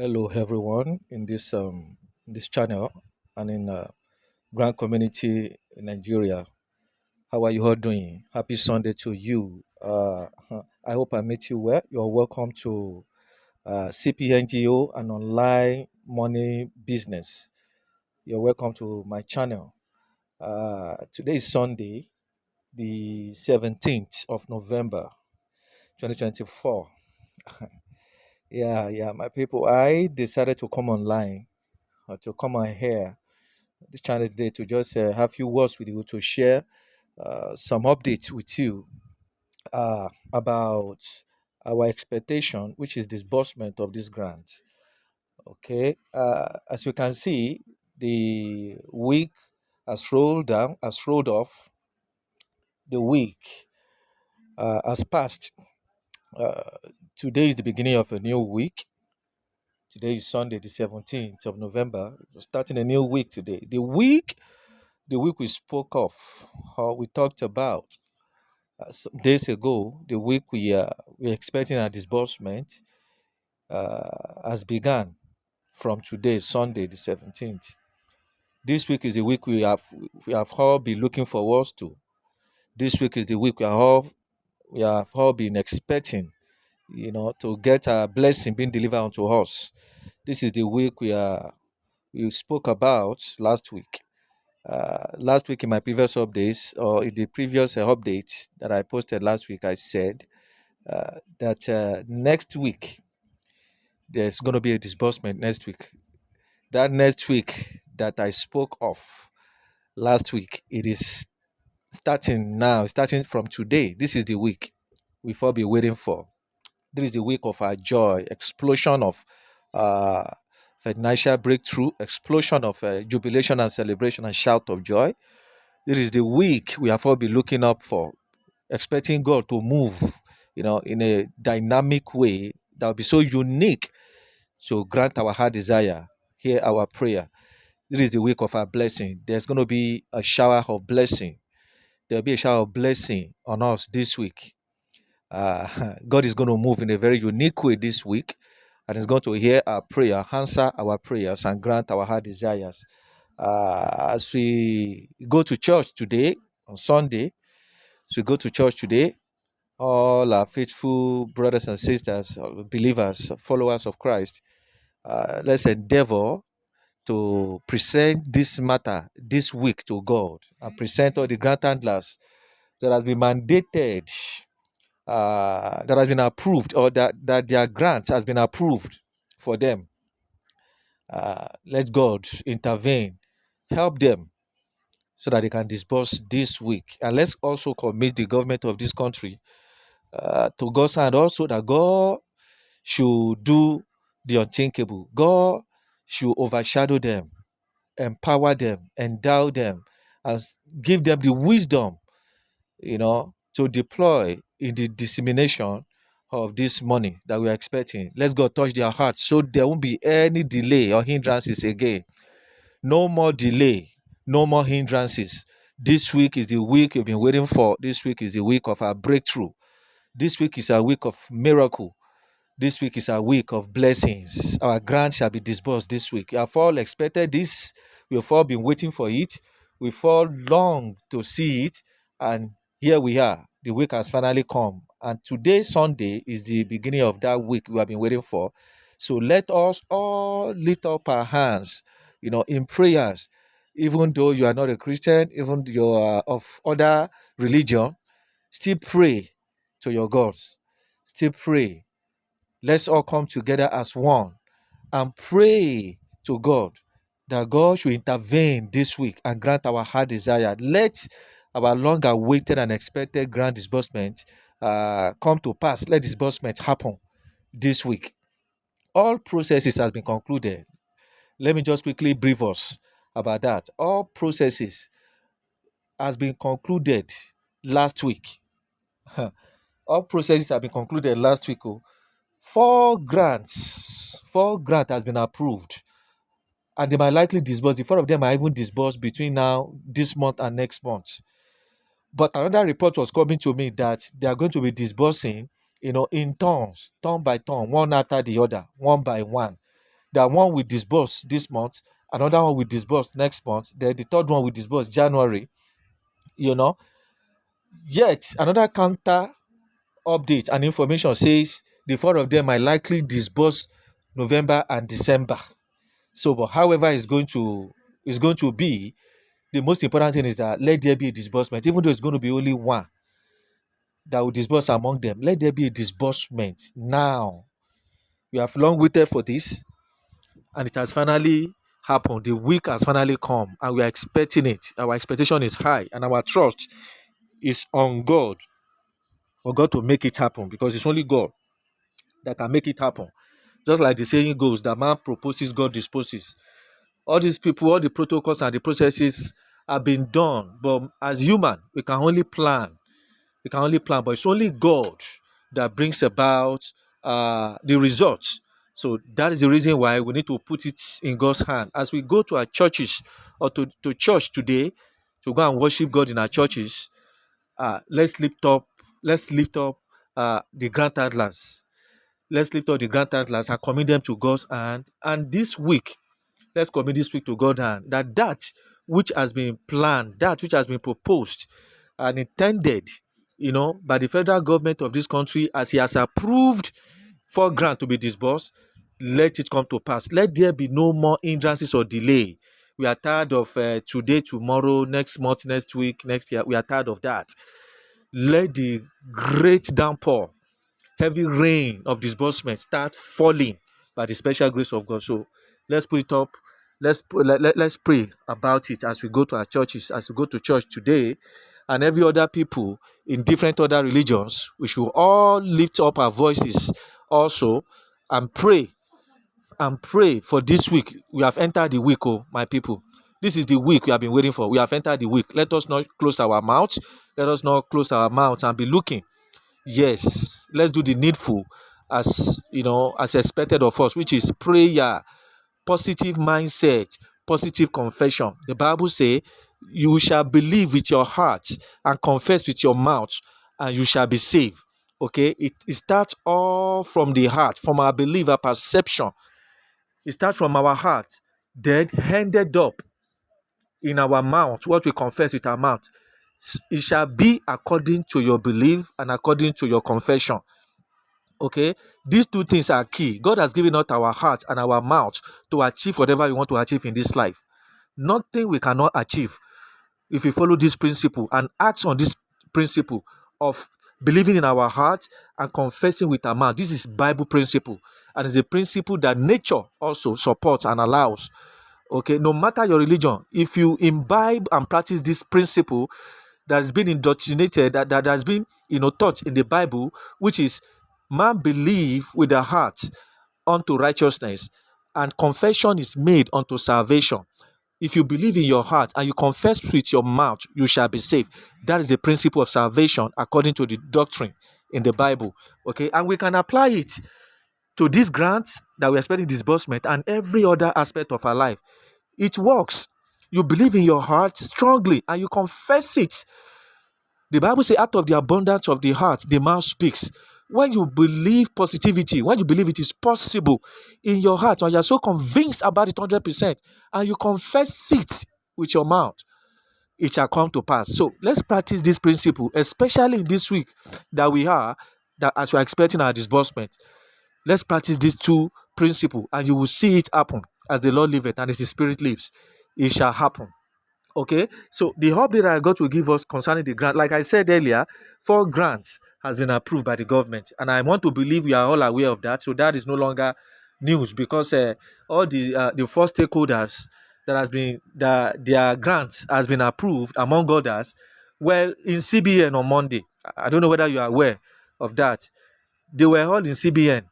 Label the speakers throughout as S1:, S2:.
S1: Hello, everyone, in this channel and in Grand Community in Nigeria. How are you all doing? Happy Sunday to you. I hope I met you well. You're welcome to CPNGO, an online money business. You're welcome to my channel. Today is Sunday, the 17th of November, 2024. Yeah, my people. I decided to come online to come on here this channel today to just have few words with you to share some updates with you about our expectation, which is disbursement of this grant. Okay, as you can see, the week has rolled off. The week has passed. Uh, Today is the beginning of a new week. Today is Sunday, the 17th of November. We're starting a new week today. The week we spoke of, or we talked about some days ago, the week we're expecting our disbursement has begun from today, Sunday, the 17th. This week is the week we have all been looking forward to. This week is the week we have all been expecting, to get a blessing being delivered unto us. This is the week we spoke about last week. Last week in my previous updates, or in the previous updates that I posted last week, I said that next week there's going to be a disbursement next week. That next week that I spoke of last week, it is starting now, starting from today. This is the week we've all been waiting for. This is the week of our joy, explosion of uh, financial breakthrough, explosion of jubilation and celebration and shout of joy. This is the week we have all been looking up for, expecting God to move, in a dynamic way that will be so unique to grant our heart desire, hear our prayer. This is the week of our blessing. There's going to be a shower of blessing. There'll be a shower of blessing on us this week. God is going to move in a very unique way this week, and is going to hear our prayer, answer our prayers, and grant our heart desires. As we go to church today, on Sunday, as we go to church today, all our faithful brothers and sisters, believers, followers of Christ, let's endeavor to present this matter this week to God and present all the grant handlers that has been mandated, that has been approved, or that their grant has been approved for them. Let God intervene, help them so that they can disburse this week. And let's also commit the government of this country to God's hand, also that God should do the unthinkable. God should overshadow them, empower them, endow them, and give them the wisdom, to deploy in the dissemination of this money that we are expecting. Let's God touch their hearts so there won't be any delay or hindrances again. No more delay, no more hindrances. This week is the week you've been waiting for. This week is the week of our breakthrough. This week is a week of miracle. This week is a week of blessings. Our grant shall be disbursed this week. We have all expected this. We have all been waiting for it. We've all longed to see it. And here we are. The week has finally come. And today, Sunday, is the beginning of that week we have been waiting for. So let us all lift up our hands, in prayers. Even though you are not a Christian, even though you are of other religion, still pray to your gods. Still pray. Let's all come together as one and pray to God that God should intervene this week and grant our heart desire. Let our long awaited and expected grant disbursement come to pass. Let disbursement happen this week. All processes has been concluded. Let me just quickly brief us about that. All processes has been concluded last week. All processes have been concluded last week. Four grant has been approved, and they might likely disburse. The four of them are even disbursed between now, this month, and next month. But another report was coming to me that they are going to be disbursing, in turns, turn by turn, one after the other, one by one. that one will disburse this month, another one will disburse next month, then the third one will disburse January, you know. Yet another counter update and information says the four of them might likely disburse November and December. So, but however it's going to be, the most important thing is that let there be a disbursement, even though it's going to be only one that will disburse among them. Let there be a disbursement now. We have long waited for this, and it has finally happened. The week has finally come, and we are expecting it. Our expectation is high, and our trust is on God, for God to make it happen, because it's only God that can make it happen. Just like the saying goes, that man proposes, God disposes. All these people, all the protocols and the processes have been done, but as human, we can only plan. But it's only God that brings about the results. So that is the reason why we need to put it in God's hand. As we go to our churches or to church today, to go and worship God in our churches, let's lift up the grand toddlers. Let's lift up the grand toddlers and commit them to God's hand. And this week, let's commit this week to God's hand, that which has been planned, that which has been proposed and intended, by the federal government of this country, as he has approved for grant to be disbursed, let it come to pass. Let there be no more hindrances or delay. We are tired of today, tomorrow, next month, next week, next year. We are tired of that. Let the great downpour, heavy rain of disbursement start falling by the special grace of God. So let's put it up. Let's pray about it as we go to our churches, as we go to church today, and every other people in different other religions. We should all lift up our voices also and pray for this week. We have entered the week, oh my people. This is the week we have been waiting for. We have entered the week. Let us not close our mouths. Let us not close our mouths and be looking. Yes, let's do the needful as expected of us, which is prayer, positive mindset, positive confession. The Bible says, you shall believe with your heart and confess with your mouth, and you shall be saved. Okay, it starts all from the heart, from our belief, our perception. It starts from our heart, then ended up in our mouth, what we confess with our mouth. It shall be according to your belief and according to your confession. Okay, these two things are key. God has given us our heart and our mouth to achieve whatever we want to achieve in this life. Nothing we cannot achieve if we follow this principle and act on this principle of believing in our heart and confessing with our mouth. This is Bible principle, and it's a principle that nature also supports and allows. Okay, no matter your religion, if you imbibe and practice this principle that has been indoctrinated, that has been taught in the Bible, which is man believe with the heart unto righteousness, and confession is made unto salvation. If you believe in your heart and you confess with your mouth, you shall be saved. That is the principle of salvation according to the doctrine in the Bible. Okay, and we can apply it to these grants that we are expecting disbursement and every other aspect of our life. It works. You believe in your heart strongly and you confess it. The Bible says, out of the abundance of the heart, the mouth speaks. When you believe positivity, when you believe it is possible in your heart, when you are so convinced about it 100%, and you confess it with your mouth, it shall come to pass. So let's practice this principle, especially in this week that we are, that as we are expecting our disbursement. Let's practice these two principles, and you will see it happen as the Lord liveth and as the Spirit lives. It shall happen. Okay, so the update I got to give us concerning the grant, like I said earlier, 4 grants has been approved by the government, and I want to believe we are all aware of that. So that is no longer news, because all the 4 stakeholders that has been their grants has been approved, among others, well, in CBN on Monday. I don't know whether you are aware of that. They were all in CBN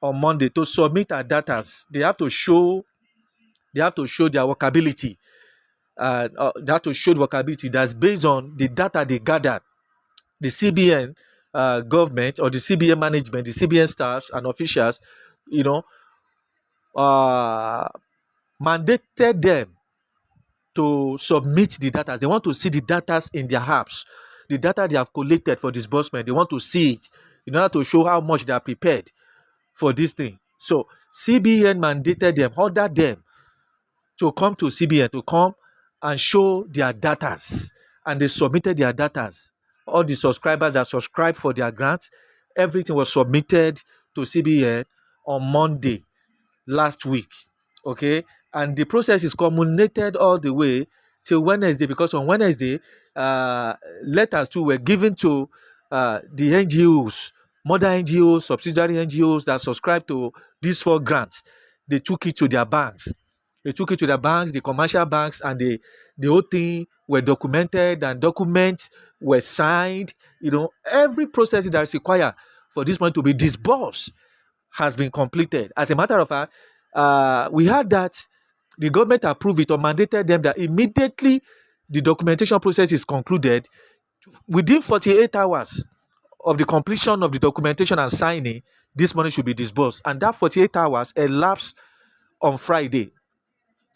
S1: on Monday to submit our data. They have to show their workability. That to show workability that's based on the data they gathered. The CBN government, or the CBN management, the CBN staffs and officials, mandated them to submit the data. They want to see the data in their apps, the data they have collected for disbursement. They want to see it in order to show how much they are prepared for this thing. So CBN mandated them, ordered them to come to CBN to come and show their datas, and they submitted their datas. All the subscribers that subscribed for their grants, everything was submitted to CBN on Monday last week. Okay, and the process is culminated all the way till Wednesday, because on Wednesday, uh, letters too were given to the NGOs, mother NGOs, subsidiary NGOs that subscribe to these 4 grants. They took it to their banks. They took it to the banks, the commercial banks, and the whole thing were documented, and documents were signed. Every process that is required for this money to be disbursed has been completed. As a matter of fact, we heard that the government approved it or mandated them that immediately the documentation process is concluded, within 48 hours of the completion of the documentation and signing, this money should be disbursed. And that 48 hours elapsed on Friday.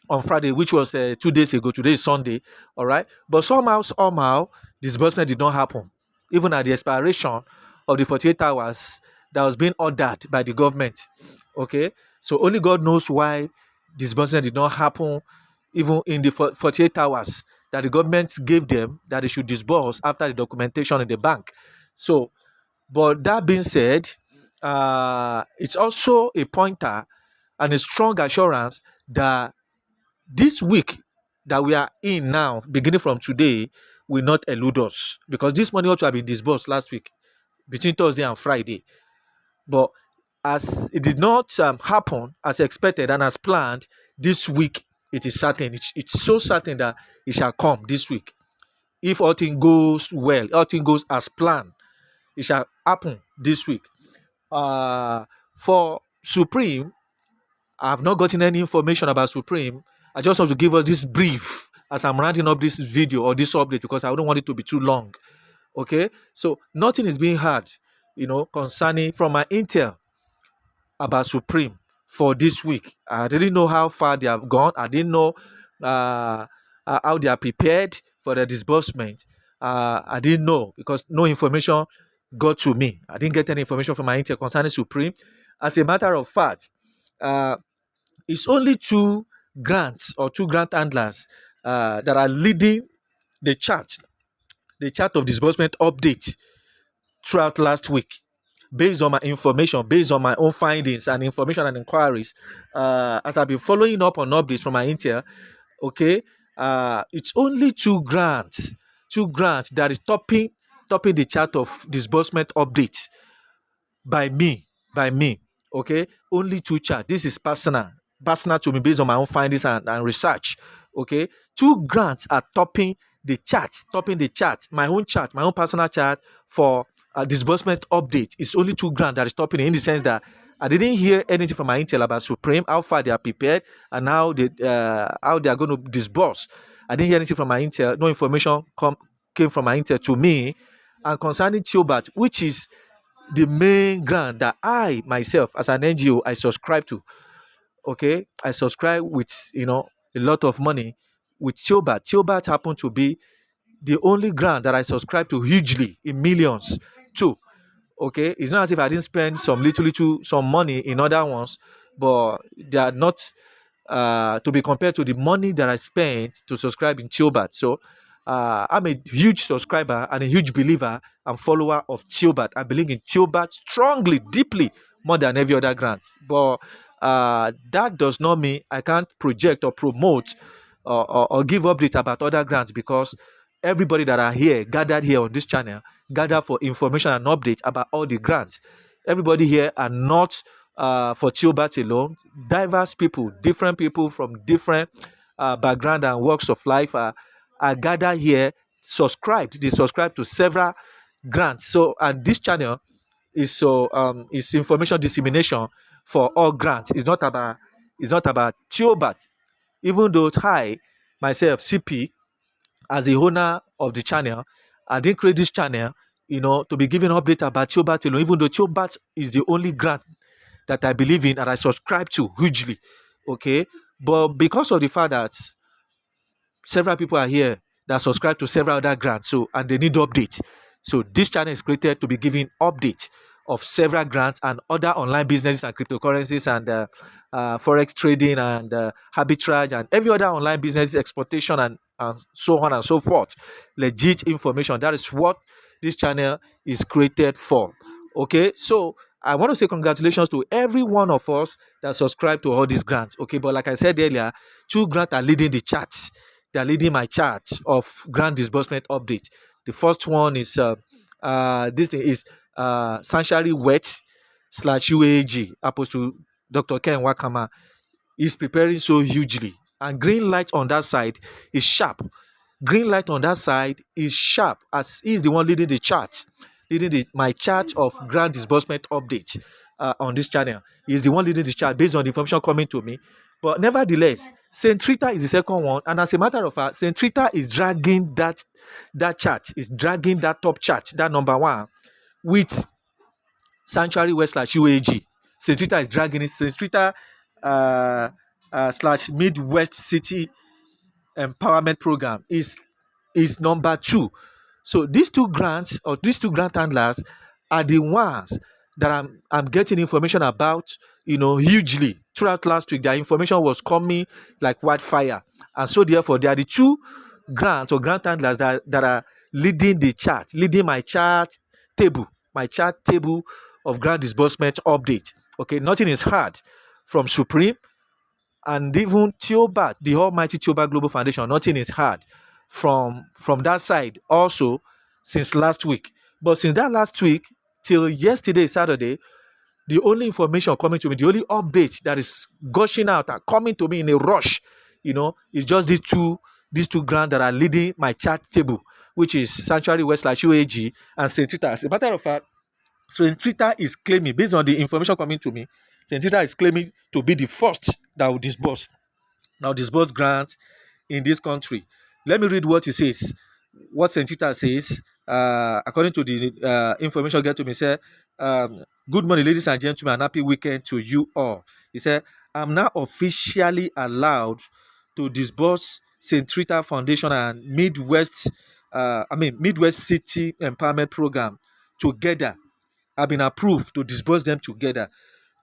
S1: Which was 2 days ago. Today is Sunday, all right. But somehow, disbursement did not happen, even at the expiration of the 48 hours that was being ordered by the government. Okay, so only God knows why disbursement did not happen, even in the 48 hours that the government gave them that they should disburse after the documentation in the bank. So, but that being said, it's also a pointer and a strong assurance that this week that we are in now, beginning from today, will not elude us, because this money ought to have been disbursed last week between Thursday and Friday. But as it did not happen as expected and as planned, this week it is certain. It's so certain that it shall come this week. If all things goes well, all things goes as planned, it shall happen this week. For Supreme, I have not gotten any information about Supreme. I just want to give us this brief as I'm rounding up this video or this update, because I don't want it to be too long. Okay, so nothing is being heard, concerning from my intel about Supreme for this week. I didn't know how far they have gone. I didn't know how they are prepared for the disbursement. I didn't know, because no information got to me. I didn't get any information from my intel concerning Supreme. As a matter of fact, it's only 2 grants or 2 grant handlers that are leading the chart of disbursement update throughout last week, based on my information, based on my own findings and information and inquiries. As I've been following up on updates from my intel, okay, it's only 2 grants that is topping the chart of disbursement updates by me. Okay, only 2 charts. This is personal to me, based on my own findings and research. Okay, 2 grants are topping the chart. My own personal chart for disbursement update is only 2 grants that is topping it, in the sense that I didn't hear anything from my intel about Supreme, how far they are prepared, and how they are going to disburse. I didn't hear anything from my intel. No information came from my intel to me. And concerning Tiobat, which is the main grant that I myself, as an NGO, I subscribe to. Okay, I subscribe with a lot of money with Tiobat. Tiobat happened to be the only grant that I subscribe to hugely, in millions too. Okay, it's not as if I didn't spend some some money in other ones, but they are not to be compared to the money that I spent to subscribe in Tiobat. So I'm a huge subscriber and a huge believer and follower of Tiobat. I believe in Tiobat strongly, deeply, more than every other grant. But that does not mean I can't project or promote or give updates about other grants, because everybody that are here, gathered here on this channel, gather for information and updates about all the grants. Everybody here are not for Tiobat alone. Diverse people, different people from different background and walks of life are gathered here, subscribed. They subscribe to several grants. So, and this channel is is information dissemination for all grants. It's not about Tiobat. Even though I myself, CP, as the owner of the channel, I didn't create this channel, to be giving update about Tiobat alone, even though Tiobat is the only grant that I believe in and I subscribe to hugely. Okay, but because of the fact that several people are here that subscribe to several other grants, so and they need updates. So this channel is created to be giving updates of several grants and other online businesses and cryptocurrencies and forex trading and arbitrage and every other online business exportation and so on and so forth. Legit information. That is what this channel is created for. Okay, so I want to say congratulations to every one of us that subscribe to all these grants. Okay, but like I said earlier, 2 grants are leading the charts. They are leading my chart of grant disbursement update. The first one is this thing is Sanctuary Wet slash UAG, opposed to Dr. Ken Wakama is preparing so hugely. And green light on that side is sharp. Green light on that side is sharp as he's the one leading the chart, my chart of grant disbursement update on this channel. He's the one leading the chart based on the information coming to me. But nevertheless, St. Rita is the second one. And as a matter of fact, St. Rita is dragging that chart, is dragging that top chart, that number one, with Sanctuary West slash UAG. St. Rita is dragging it. St. Rita slash Midwest City Empowerment Program is number 2. So these 2 grants or these 2 grant handlers are the ones that I'm getting information about, hugely. Throughout last week, their information was coming like wildfire. And so therefore, they are the 2 grants or grant handlers that are leading the chart, leading my chart table of grant disbursement update. Okay, nothing is hard from Supreme and even Theobat, the almighty Theobat Global Foundation. Nothing is hard from that side also since last week. But since that last week till yesterday, Saturday, the only information coming to me, the only update that is gushing out and coming to me in a rush, is just these two grants that are leading my chart table, which is Sanctuary West slash UAG and St. Rita. As a matter of fact, St. Rita is claiming, based on the information coming to me, St. Rita is claiming to be the first that will disburse grants in this country. Let me read what he says. What St. Rita says, according to the information get to me, say, good morning, ladies and gentlemen, and happy weekend to you all. He said, I'm now officially allowed to disburse St. Rita Foundation and Midwest City Empowerment Program together. I've been approved to disburse them together.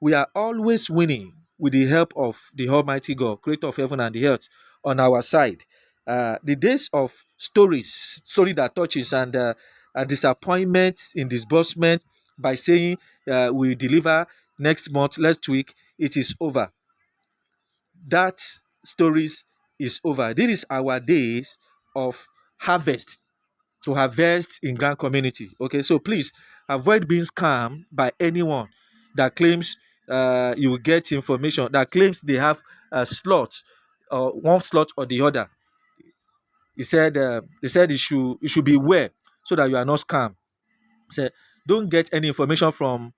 S1: We are always winning with the help of the Almighty God, creator of heaven and the earth, on our side. The days of story that touches and disappointment in disbursement by saying we deliver next month, next week, it is over. That stories is over. This is our days of harvest, to harvest in grand community. Okay, so please avoid being scammed by anyone that claims you will get information, that claims they have a slot, or one slot or the other. He said you should be aware so that you are not scammed. He said, don't get any information from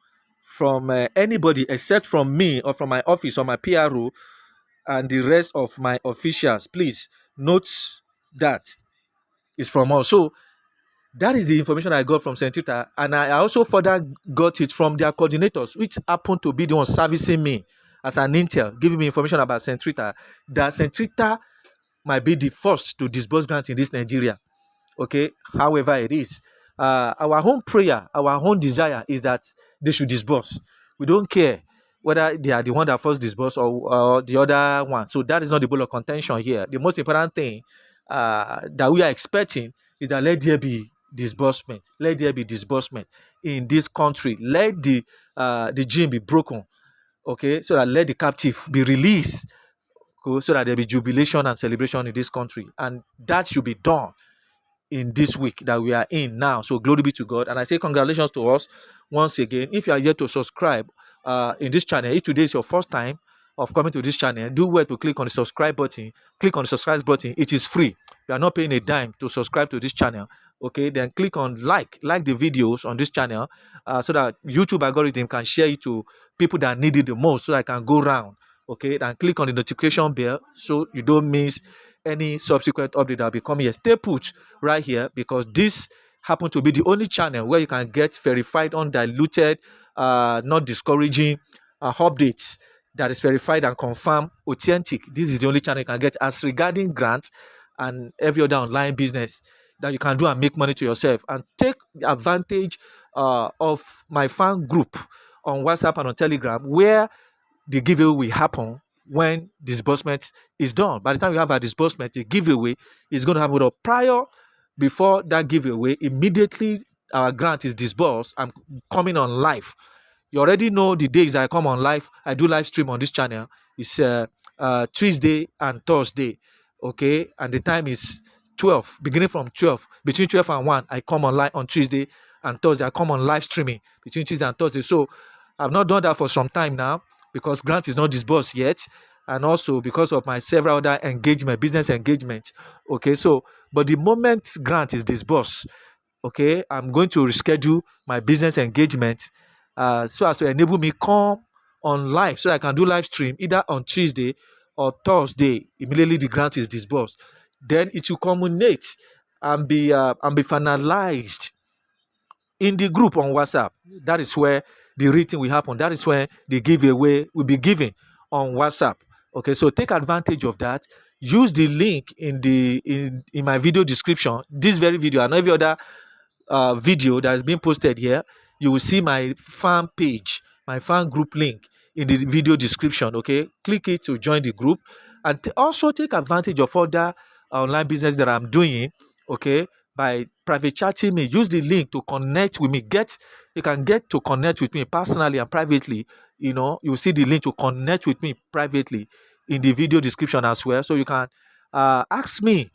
S1: anybody except from me or from my office or my PRO and the rest of my officials. Please note that is from us. So that is the information I got from St. Rita, and I also further got it from their coordinators, which happened to be the one servicing me as an intel, giving me information about St. Rita, that St. Rita might be the first to disburse grant in this Nigeria. Okay, however it is, our own prayer, our own desire is that they should disburse. We don't care whether they are the one that first disburse or the other one. So that is not the ball of contention here. The most important thing that we are expecting is that let there be disbursement. Let there be disbursement in this country. Let the gene be broken. Okay, so that let the captive be released. So that there be jubilation and celebration in this country, and that should be done in this week that we are in now. So glory be to God, and I say congratulations to us once again. If you are yet to subscribe in this channel, if today is your first time of coming to this channel, do well to click on the subscribe button. Click on the subscribe button. It is free. You are not paying a dime to subscribe to this channel. Okay, then click on like the videos on this channel so that YouTube algorithm can share it to people that need it the most, so that I can go round. Okay, then click on the notification bell so you don't miss any subsequent update that will be coming here. Stay put right here, because this happen to be the only channel where you can get verified, undiluted, not discouraging updates that is verified and confirmed, authentic. This is the only channel you can get as regarding grants and every other online business that you can do and make money to yourself and take advantage of my fan group on WhatsApp and on Telegram, where the giveaway will happen when disbursement is done. By the time we have our disbursement, the giveaway is going to happen. Prior, before that giveaway, immediately our grant is disbursed. I'm coming on live. You already know the days I come on live. I do live stream on this channel. It's Tuesday and Thursday. Okay, and the time is 12, beginning from 12, between 12 and 1. I come online on Tuesday and Thursday. I come on live streaming between Tuesday and Thursday. So I've not done that for some time now because grant is not disbursed yet, and also because of my several other business engagement. Okay, so but the moment grant is disbursed, okay, I'm going to reschedule my business engagement so as to enable me come on live so I can do live stream either on Tuesday or Thursday. Immediately the grant is disbursed, then it will culminate and be finalized in the group on WhatsApp. That is where the reading will happen. That is where the giveaway will be given on WhatsApp. Okay, so take advantage of that. Use the link in my video description. This very video and every other video that has been posted here, you will see my fan page, my fan group link in the video description. Okay, click it to join the group, and also take advantage of other online business that I'm doing. Okay, by private chatting me. Use the link to connect with me. You can get to connect with me personally and privately. You see the link to connect with me privately in the video description as well. So you can ask me,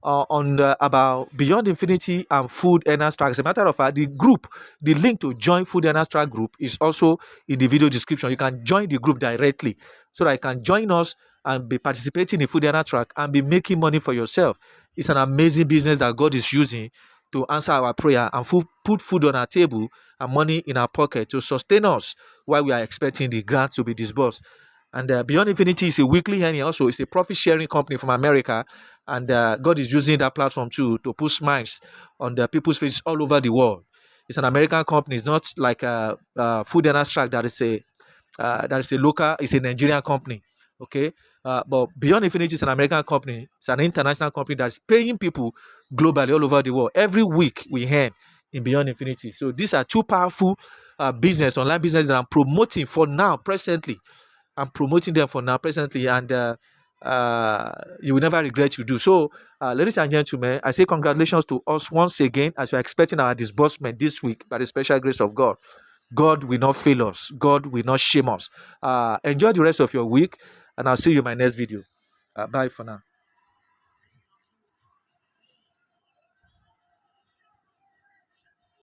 S1: on about Beyond Infinity and Food Earners Track. As a matter of fact, the link to join Food Earners Track group is also in the video description. You can join the group directly so that you can join us and be participating in Food Earners Track and be making money for yourself. It's an amazing business that God is using to answer our prayer and put food on our table and money in our pocket to sustain us while we are expecting the grant to be disbursed. And Beyond Infinity is a weekly earning. Also, it's a profit sharing company from America. And God is using that platform too to put smiles on the people's faces all over the world. It's an American company. It's not like a Food and Abstract that is a local. It's a Nigerian company. Okay, but Beyond Infinity is an American company. It's an international company that's paying people globally all over the world. Every week we earn in Beyond Infinity. So these are two powerful online business that I'm promoting for now, presently. I'm promoting them for now, presently, and you will never regret you do. So, ladies and gentlemen, I say congratulations to us once again as we are expecting our disbursement this week by the special grace of God. God will not fail us. God will not shame us. Enjoy the rest of your week, and I'll see you in my next video. Bye for now.